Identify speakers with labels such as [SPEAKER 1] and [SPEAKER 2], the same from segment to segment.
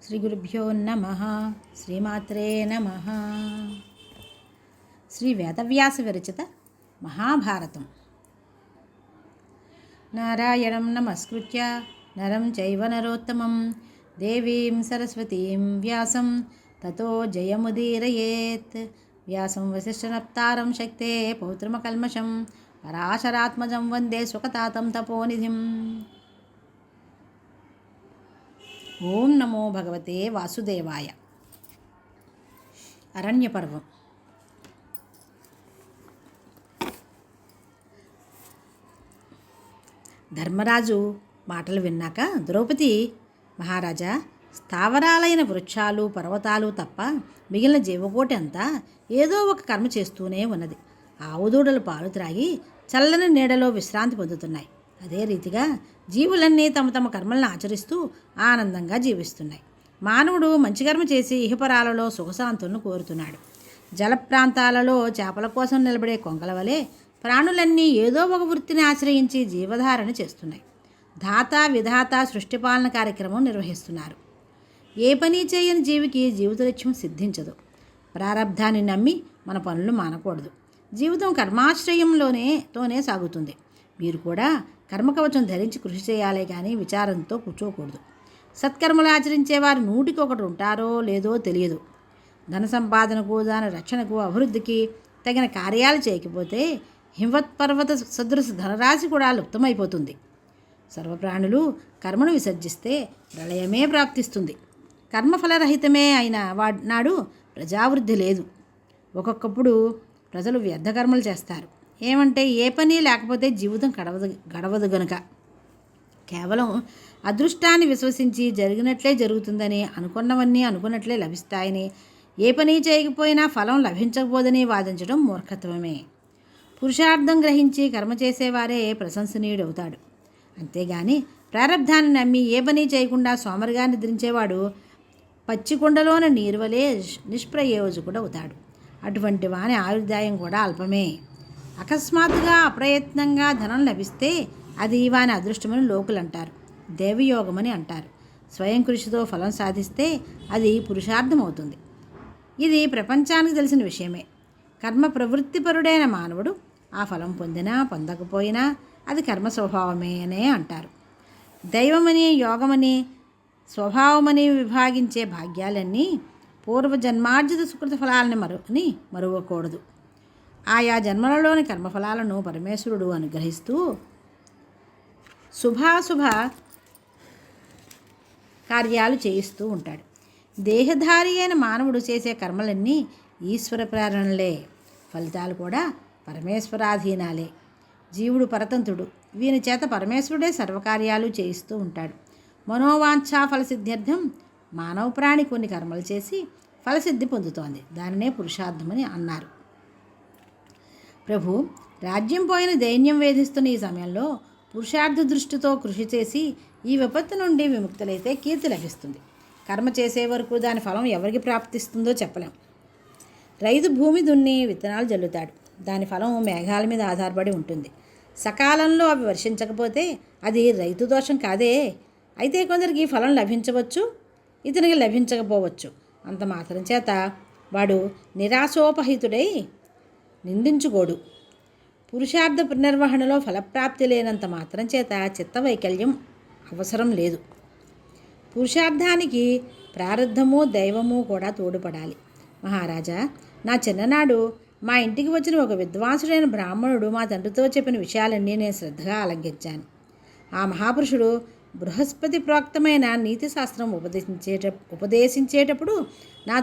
[SPEAKER 1] శ్రీ గురుభ్యో నమః. శ్రీమాత్రే నమః. శ్రీ వేదవ్యాస విరచిత మహాభారతం. నారాయణం నమస్కృత్య నరం చైవ నరోత్తమం దేవీం సరస్వతీం వ్యాసం తతో జయముదీరయేత్. వ్యాసం వసిష్ఠనప్తారం శక్తే పౌత్రమకల్మషం పరాశరాత్మజం వందే సుఖతాతం తపోనిధిం. ఓం నమో భగవతే వాసుదేవాయ. అరణ్యపర్వం. ధర్మరాజు మాటలు విన్నాక ద్రౌపది, మహారాజా, స్థావరాలైన వృక్షాలు పర్వతాలు తప్ప మిగిలిన జీవకోటి అంతా ఏదో ఒక కర్మ చేస్తూనే ఉన్నది. ఆవుదూడలు పాలు త్రాగి చల్లని నీడలో విశ్రాంతి పొందుతున్నాయి. అదే రీతిగా జీవులన్నీ తమ తమ కర్మలను ఆచరిస్తూ ఆనందంగా జీవిస్తున్నాయి. మానవుడు మంచి కర్మ చేసి ఇహపరాలలో సుఖశాంతులను కోరుతున్నాడు. జల ప్రాంతాలలో చేపల కోసం నిలబడే కొంగల వలె ప్రాణులన్నీ ఏదో ఒక వృత్తిని ఆశ్రయించి జీవధారణ చేస్తున్నాయి. ధాత విధాత సృష్టిపాలన కార్యక్రమం నిర్వహిస్తున్నారు. ఏ పని చేయని జీవికి జీవిత లక్ష్యం సిద్ధించదు. ప్రారబ్ధాన్ని నమ్మి మన పనులు మానకూడదు. జీవితం కర్మాశ్రయంతోనే సాగుతుంది. మీరు కూడా కర్మకవచం ధరించి కృషి చేయాలే కానీ విచారంతో కూర్చోకూడదు. సత్కర్మలు ఆచరించేవారు 100కి 1 ఉంటారో లేదో తెలియదు. ధన సంపాదనకు, దాని రక్షణకు, అభివృద్ధికి తగిన కార్యాలు చేయకపోతే హిమవత్పర్వత సదృశ ధనరాశి కూడా లుప్తమైపోతుంది. సర్వప్రాణులు కర్మను విసర్జిస్తే ప్రళయమే ప్రాప్తిస్తుంది. కర్మఫలరహితమే అయిన నాడు ప్రజావృద్ధి లేదు. ఒక్కొక్కప్పుడు ప్రజలు వ్యర్థకర్మలు చేస్తారు. ఏమంటే ఏ పని లేకపోతే జీవితం గడవదు గనుక. కేవలం అదృష్టాన్ని విశ్వసించి జరిగినట్లే జరుగుతుందని, అనుకున్నవన్నీ అనుకున్నట్లే లభిస్తాయని, ఏ పని చేయకపోయినా ఫలం లభించకపోదని వాదించడం మూర్ఖత్వమే. పురుషార్థం గ్రహించి కర్మ చేసేవారే ప్రశంసనీయుడవుతాడు. అంతేగాని ప్రారబ్ధాన్ని నమ్మి ఏ పని చేయకుండా సోమరిగా నిద్రించేవాడు పచ్చికుండలోని నీరు వలె నిష్ప్రయోజకుడవుతాడు. అటువంటి వాని ఆయుర్దాయం కూడా అల్పమే. అకస్మాత్తుగా అప్రయత్నంగా ధనం లభిస్తే అది వాని అదృష్టమని లోకులు అంటారు, దేవయోగమని అంటారు. స్వయం కృషితో ఫలం సాధిస్తే అది పురుషార్థం అవుతుంది. ఇది ప్రపంచానికి తెలిసిన విషయమే. కర్మ ప్రవృత్తిపరుడైన మానవుడు ఆ ఫలం పొందినా పొందకపోయినా అది కర్మ స్వభావమే అనే అంటారు. దైవమని, యోగమని, స్వభావమని విభాగించే భాగ్యాలన్నీ పూర్వజన్మార్జిత సుకృత ఫలాలని మరువకూడదు. ఆయా జన్మలలోని కర్మఫలాలను పరమేశ్వరుడు అనుగ్రహిస్తూ శుభాశుభ కార్యాలు చేయిస్తూ ఉంటాడు. దేహధారి అయిన మానవుడు చేసే కర్మలన్నీ ఈశ్వర ప్రేరణలే. ఫలితాలు కూడా పరమేశ్వరాధీనాలే. జీవుడు పరతంత్రుడు. వీని చేత పరమేశ్వరుడే సర్వకార్యాలు చేయిస్తూ ఉంటాడు. మనోవాంఛా ఫలసిద్ధ్యర్థం మానవ ప్రాణి కొన్ని కర్మలు చేసి ఫలసిద్ధి పొందుతోంది. దానినే పురుషార్థమని అన్నారు. ప్రభు, రాజ్యం పోయిన దైన్యం వేధిస్తున్న ఈ సమయంలో పురుషార్థ దృష్టితో కృషి చేసి ఈ విపత్తు నుండి విముక్తులైతే కీర్తి లభిస్తుంది. కర్మ చేసే వరకు దాని ఫలం ఎవరికి ప్రాప్తిస్తుందో చెప్పలేం. రైతు భూమి దున్ని విత్తనాలు జల్లుతాడు. దాని ఫలం మేఘాల మీద ఆధారపడి ఉంటుంది. సకాలంలో అవి వర్షించకపోతే అది రైతు దోషం కాదే. అయితే కొందరికి ఫలం లభించవచ్చు, ఇతనికి లభించకపోవచ్చు. అంత మాత్రం చేత వాడు నిరాశోపహితుడై నిందించుకోడు. పురుషార్థ నిర్వహణలో ఫలప్రాప్తి లేనంత మాత్రం చేత చిత్తవైకల్యం అవసరం లేదు. పురుషార్థానికి ప్రారబ్ధము, దైవము కూడా తోడ్పడాలి. మహారాజా, నా చిన్ననాడు మా ఇంటికి వచ్చిన ఒక విద్వాంసుడైన బ్రాహ్మణుడు మా తండ్రితో చెప్పిన విషయాలన్నీ నేను శ్రద్ధగా ఆలకించాను. ఆ మహాపురుషుడు బృహస్పతి ప్రోక్తమైన నీతిశాస్త్రం ఉపదేశించేటప్పుడు నా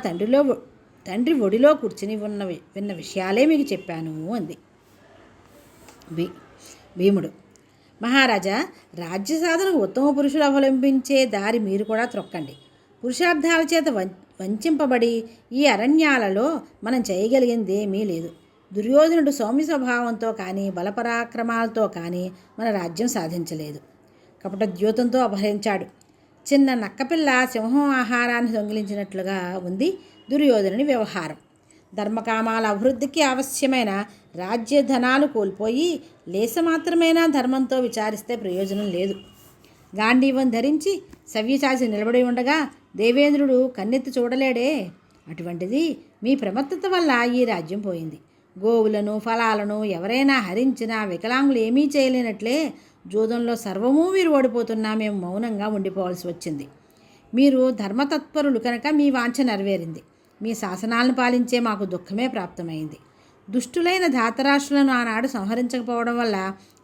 [SPEAKER 1] తండ్రి ఒడిలో కూర్చుని విన్న విషయాలే మీకు చెప్పాను అంది. భీముడు, మహారాజా, రాజ్య సాధనకు ఉత్తమ పురుషులు అవలంబించే దారి మీరు కూడా త్రొక్కండి. పురుషార్థాల చేత వంచింపబడి ఈ అరణ్యాలలో మనం చేయగలిగింది ఏమీ లేదు. దుర్యోధనుడు సౌమ్య స్వభావంతో కానీ బలపరాక్రమాలతో కానీ మన రాజ్యం సాధించలేదు. కపట ద్యోతంతో అపహరించాడు. చిన్న నక్కపిల్ల సింహం ఆహారాన్ని దొంగిలించినట్లుగా ఉంది దుర్యోధనుని వ్యవహారం. ధర్మకామాల అభివృద్ధికి అవశ్యమైన రాజ్యధనాలు కోల్పోయి లేసమాత్రమైనా ధర్మంతో విచారిస్తే ప్రయోజనం లేదు. గాంధీవం ధరించి సవ్యసాచి నిలబడి ఉండగా దేవేంద్రుడు కన్నెత్తి చూడలేడే. అటువంటిది మీ ప్రమత్తత వల్ల ఈ రాజ్యం పోయింది. గోవులను ఫలాలను ఎవరైనా హరించినా వికలాంగులు ఏమీ చేయలేనట్లే జూదంలో సర్వమూ మీరు ఓడిపోతున్నా మేము మౌనంగా ఉండిపోవాల్సి వచ్చింది. మీరు ధర్మతత్పరులు కనుక మీ వాంఛ నెరవేరింది. మీ శాసనాలను పాలించే మాకు దుఃఖమే ప్రాప్తమైంది. దుష్టులైన ధాతరాష్ట్రులను ఆనాడు సంహరించకపోవడం వల్ల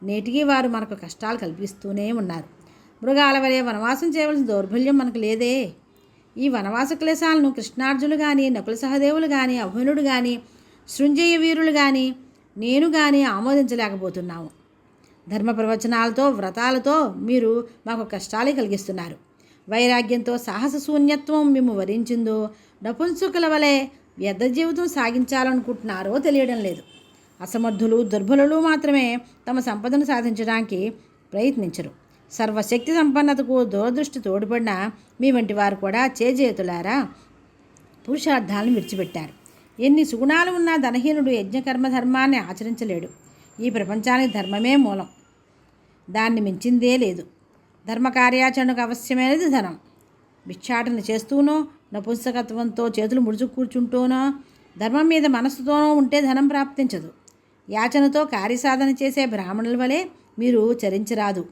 [SPEAKER 1] నేటికి వారు మనకు కష్టాలు కల్పిస్తూనే ఉన్నారు. మృగాల వలె వనవాసం చేయవలసిన దౌర్బల్యం మనకు లేదే. ఈ వనవాస క్లేశాలను కృష్ణార్జునులు కానీ, నకుల సహదేవులు కానీ, అభిమన్యుడు కానీ, సృంజయ వీరులు కానీ, నేను కానీ ఆమోదించలేకపోతున్నాము. ధర్మ ప్రవచనాలతో వ్రతాలతో మీరు మాకు కష్టాలే కలిగిస్తున్నారు. వైరాగ్యంతో సాహస శూన్యత్వం మేము వరించిందో నపుంసకుల వలె వ్యర్థ జీవితం సాగించాలనుకుంటున్నారో తెలియడం లేదు. అసమర్థులు దుర్బలులు మాత్రమే తమ సంపదను సాధించడానికి ప్రయత్నించరు. సర్వశక్తి సంపన్నతకు దూరదృష్టి తోడ్పడిన మీ వంటి వారు కూడా చేజేతులారా పురుషార్థాలను విడిచిపెట్టారు. ఎన్ని సుగుణాలు ఉన్నా ధనహీనుడు యజ్ఞకర్మ ధర్మాన్ని ఆచరించలేడు. ఈ ప్రపంచానికి ధర్మమే మూలం, దాన్ని మించిందే లేదు. ధర్మకార్యాచరణకు అవశ్యమైనది ధనం. భిక్షాటన చేస్తూనో నపుంసకత్వంతో చేతులు ముడుచు కూర్చుంటూనో ధర్మం మీద మనస్సుతోనో ఉంటే ధనం ప్రాప్తించదు. యాచనతో కార్యసాధన చేసే బ్రాహ్మణుల వలె మీరు చరించరాదు.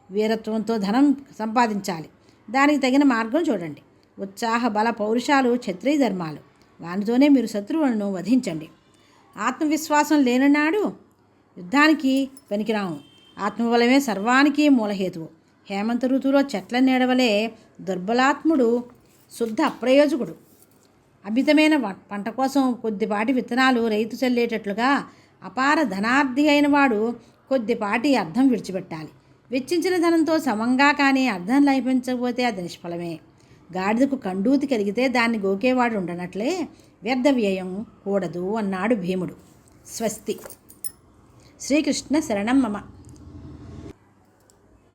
[SPEAKER 1] వీరత్వంతో ధనం సంపాదించాలి. దానికి తగిన మార్గం చూడండి. ఉత్సాహ బల పౌరుషాలు క్షత్రియ ధర్మాలు. వానితోనే మీరు శత్రువులను వధించండి. ఆత్మవిశ్వాసం లేనినాడు యుద్ధానికి పనికిరాము. ఆత్మబలమే సర్వానికి మూలహేతువు. హేమంత ఋతువులో చెట్ల నీడవలే దుర్బలాత్ముడు శుద్ధ అప్రయోజకుడు. అమితమైన పంట కోసం కొద్దిపాటి విత్తనాలు రైతు చల్లేటట్లుగా అపార ధనార్థి అయిన వాడు కొద్దిపాటి అర్థం విడిచిపెట్టాలి. వెచ్చించిన ధనంతో సమంగా కానీ అర్థం లభించకపోతే అది నిష్ఫలమే. గాడిదకు కండూతి కలిగితే దాన్ని గోకేవాడు ఉండనట్లే వ్యర్థ వ్యయం కూడదు అన్నాడు భీముడు. స్వస్తి. శ్రీకృష్ణ శరణం మమ.